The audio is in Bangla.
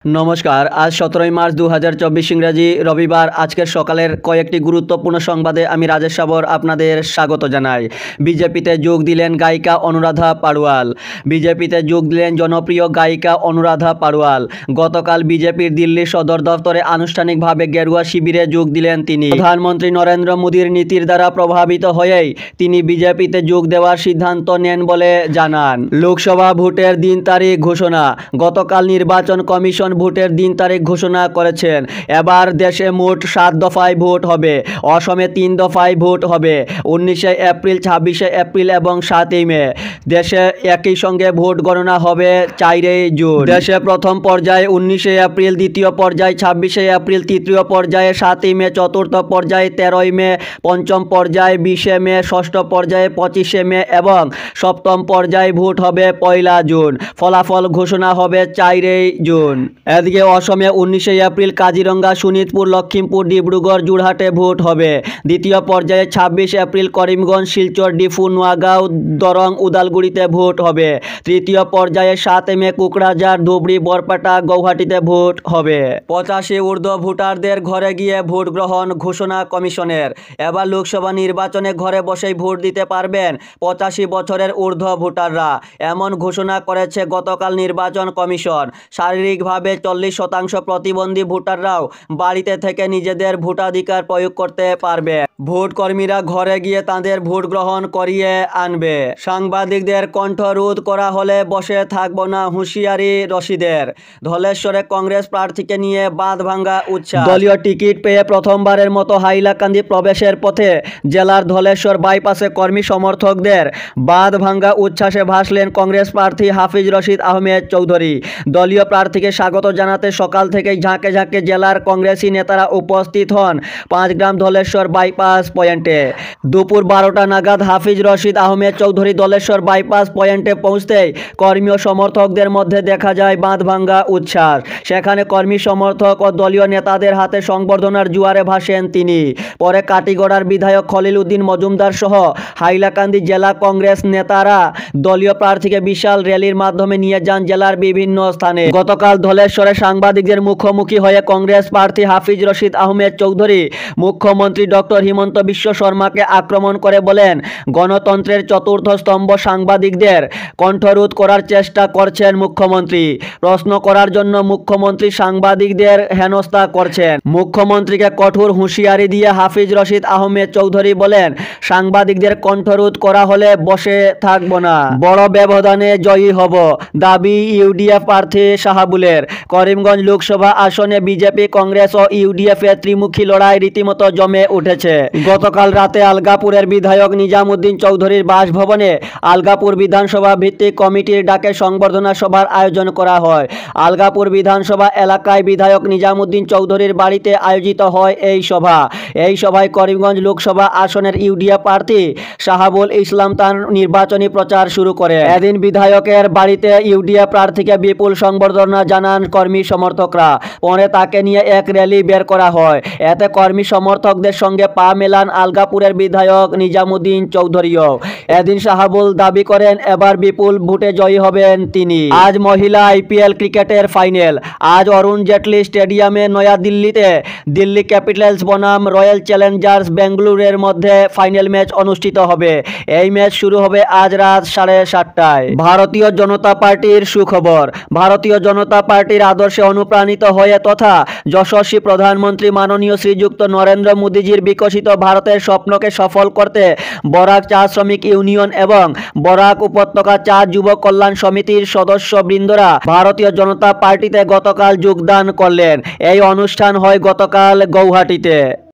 নমস্কার। আজ 17ই মার্চ 2024 ইংরেজি রবিবার। আজকের সকালের কয়েকটি গুরুত্বপূর্ণ সংবাদে আমি রাজেশ সাবর আপনাদের স্বাগত জানাই। বিজেপিতে যোগ দিলেন গায়িকা অনুরাধা পাড়ুয়াল। বিজেপিতে যোগ দিলেন জনপ্রিয় গায়িকা অনুরাধা পাড়ুয়াল। গতকাল বিজেপির দিল্লি সদর দফতরে আনুষ্ঠানিকভাবে গেরুয়া শিবিরে যোগ দিলেন তিনি। প্রধানমন্ত্রী নরেন্দ্র মোদীর নীতির দ্বারা প্রভাবিত হয়েই তিনি বিজেপিতে যোগ দেওয়ার সিদ্ধান্ত নেন বলে জানান। লোকসভা ভোটের দিন তারিখ ঘোষণা। গতকাল নির্বাচন কমিশন ভোটের দিন তারিখ ঘোষণা করেছেন। এবার দেশে মোট 7 দফায় ভোট হবে। অসমে 3 দফায় ভোট হবে, 19শে এপ্রিল, 26শে এপ্রিল এবং 7ই মে। দেশে একই সঙ্গে ভোট গণনা হবে 4ই জুন। দেশে প্রথম পর্যায়ে 19শে এপ্রিল, দ্বিতীয় পর্যায়ে 26শে এপ্রিল, তৃতীয় পর্যায়ে 7ই মে, চতুর্থ পর্যায়ে 13ই মে, পঞ্চম পর্যায়ে 20শে মে, ষষ্ঠ পর্যায়ে 25শে মে এবং সপ্তম পর্যায়ে ভোট হবে 1লা জুন। ফলাফল ঘোষণা হবে 4ই জুন। এদিকে অসমে 19শে এপ্রিল কাজিরঙ্গা, শোনিতপুর, লক্ষিমপুর, ডিব্রুগড়, যোরহাটে ভোট হবে। দ্বিতীয় পর্যায়ে 26 এপ্রিল করিমগঞ্জ, শিলচর, ডিফু, নোয়াগাঁও, দরং, উদালগুড়িতে ভোট হবে। তৃতীয় পর্যায়ে 7 মে কোকরাঝার, ধুবড়ী, বরপেটা, গৌহাটিতে ভোট হবে। 85 ঊর্ধ্ব ভোটারদের ঘরে গিয়ে ভোট গ্রহণ ঘোষণা কমিশনের। এবার লোকসভা নির্বাচনে ঘরে বসেই ভোট দিতে পারবেন 85 বছরের ঊর্ধ্ব ভোটাররা। এমন ঘোষণা করেছে গতকাল নির্বাচন কমিশন। শারীরিকভাবে 40% প্রতিবন্ধী ভোটাররাও বাড়িতে থেকে নিজেদের ভোটাধিকার প্রয়োগ করতে পারবে। ভোট কর্মীরা ঘরে গিয়ে তাদের ভোট গ্রহণ করিয়ে আনবে। সাংবাদিকদের কণ্ঠরোধ করা হলে বসে থাকব না, হুঁশিয়ারি রশিদের। ধলেশ্বরে কংগ্রেস প্রার্থীকে নিয়ে বাঁধভাঙ্গা উচ্ছ্বাস। দলীয় টিকিট পেয়ে প্রথমবারের মতো হাইলাকান্দি প্রবেশের পথে জেলার ধলেশ্বর বাইপাসে কর্মী সমর্থকদের বাঁধভাঙ্গা উচ্ছ্বাসে ভাসলেন কংগ্রেস প্রার্থী হাফিজ রশিদ আহমেদ চৌধুরী। দলীয় প্রার্থীকে স্বাগত জানাতে সকাল থেকেই ঝাঁকে ঝাঁকে জেলার কংগ্রেসি নেতারা উপস্থিত হন 5 গ্রাম ধলেশ্বর বাইপাস পয়েন্টে। দুপুর 12টা নাগাদ হাফিজ রশিদ আহমেদ চৌধুরী ধলেশ্বর বাইপাস পয়েন্টে পৌঁছতেই কর্মী ও সমর্থকদের মধ্যে দেখা যায় বাঁধভাঙ্গা উচ্ছ্বাস। সেখানে কর্মী সমর্থক ও দলীয় নেতাদের হাতে সংবর্ধনার জোয়ারে ভাসেন তিনি। পরে কাটিগড়ার বিধায়ক খলিল উদ্দিন মজুমদার সহ হাইলাকান্দি জেলা কংগ্রেস নেতারা দলীয় প্রার্থীকে বিশাল র্যালির মাধ্যমে নিয়ে যান জেলার বিভিন্ন স্থানে। গতকাল ধলেশ্বরে সাংবাদিকদের মুখোমুখি হয়ে কংগ্রেস প্রার্থী হাফিজ রশিদ আহমেদ চৌধুরী মুখ্যমন্ত্রী ডক্টর হিমন্ত বিশ্ব শর্মাকে আক্রমণ করে বলেন, গণতন্ত্রের চতুর্থ স্তম্ভ সাংবাদিকদের কণ্ঠরোধ করার চেষ্টা করছেন মুখ্যমন্ত্রী। প্রশ্ন করার জন্য মুখ্যমন্ত্রী সাংবাদিকদের হেনস্থা করছেন। মুখ্যমন্ত্রীকে কঠোর হুঁশিয়ারি দিয়ে হাফিজ রশিদ আহমেদ চৌধুরী বলেন, সাংবাদিকদের কণ্ঠরোধ করা হলে বসে থাকব না, বড় ব্যবধানে জয়ী হব, দাবি ইউডিএফ প্রার্থী শাহাবুলের। করিমগঞ্জ লোকসভা আসনে বিজেপি, কংগ্রেস ও ইউডিএফ এর ত্রিমুখী লড়াই রীতিমতো জমে উঠেছে। গতকাল রাতে আলগাপুরের বিধায়ক নিজামুদ্দিন চৌধুরীর বাসভবনে আলগাপুর বিধানসভা ভিত্তিক কমিটির ডাকে সংবর্ধনা সভার আয়োজন করা হয়। আলগাপুর বিধানসভা এলাকায় বিধায়ক নিজামুদ্দিন চৌধুরীর বাড়িতে আয়োজিত হয় এই সভা। এই সভায় করিমগঞ্জ লোকসভা আসনের ইউডিএফ প্রার্থী শাহাবুল ইসলাম তার নির্বাচনী প্রচার শুরু করে। এদিন বিধায়কের বাড়িতে ইউডিএফ প্রার্থীকে বিপুল সংবর্ধনা জানান কর্মী সমর্থকরা। পরে তাকে নিয়ে এক র্যালি বের করা হয়। এতে কর্মী সমর্থকদের সঙ্গে পা মেলান আলগাপুরের বিধায়ক নিজামুদ্দিন চৌধুরীও। এদিন শাহাবুল দাবি করেন, এবার বিপুল ভোটে জয়ী হবেন তিনি। আজ মহিলা আইপিএল ক্রিকেটের ফাইনাল। আজ অরুণ জেটলি স্টেডিয়ামে নয়াদিল্লিতে দিল্লি ক্যাপিটালস বনাম রয়্যাল চ্যালেঞ্জার্স বেঙ্গালুরুর মধ্যে ফাইনাল ম্যাচ অনুষ্ঠিত হবে। এই ম্যাচ শুরু হবে আজ রাত 7:30টায়। ভারতীয় জনতা পার্টির সুখবর। ভারতীয় জনতা পার্টির আদর্শে অনুপ্রাণিত হয়ে তথা যশস্বী প্রধানমন্ত্রী মাননীয় শ্রীযুক্ত নরেন্দ্র মোদীজির বিকশিত ভারতের স্বপ্নকে সফল করতে বরাক চা শ্রমিক ইউনিয়ন এবং বরাক উপত্যকা চা যুব কল্যাণ সমিতির সদস্যবৃন্দরা ভারতীয় জনতা পার্টিতে গতকাল যোগদান করলেন। এই অনুষ্ঠান হয় গতকাল গৌহাটিতে।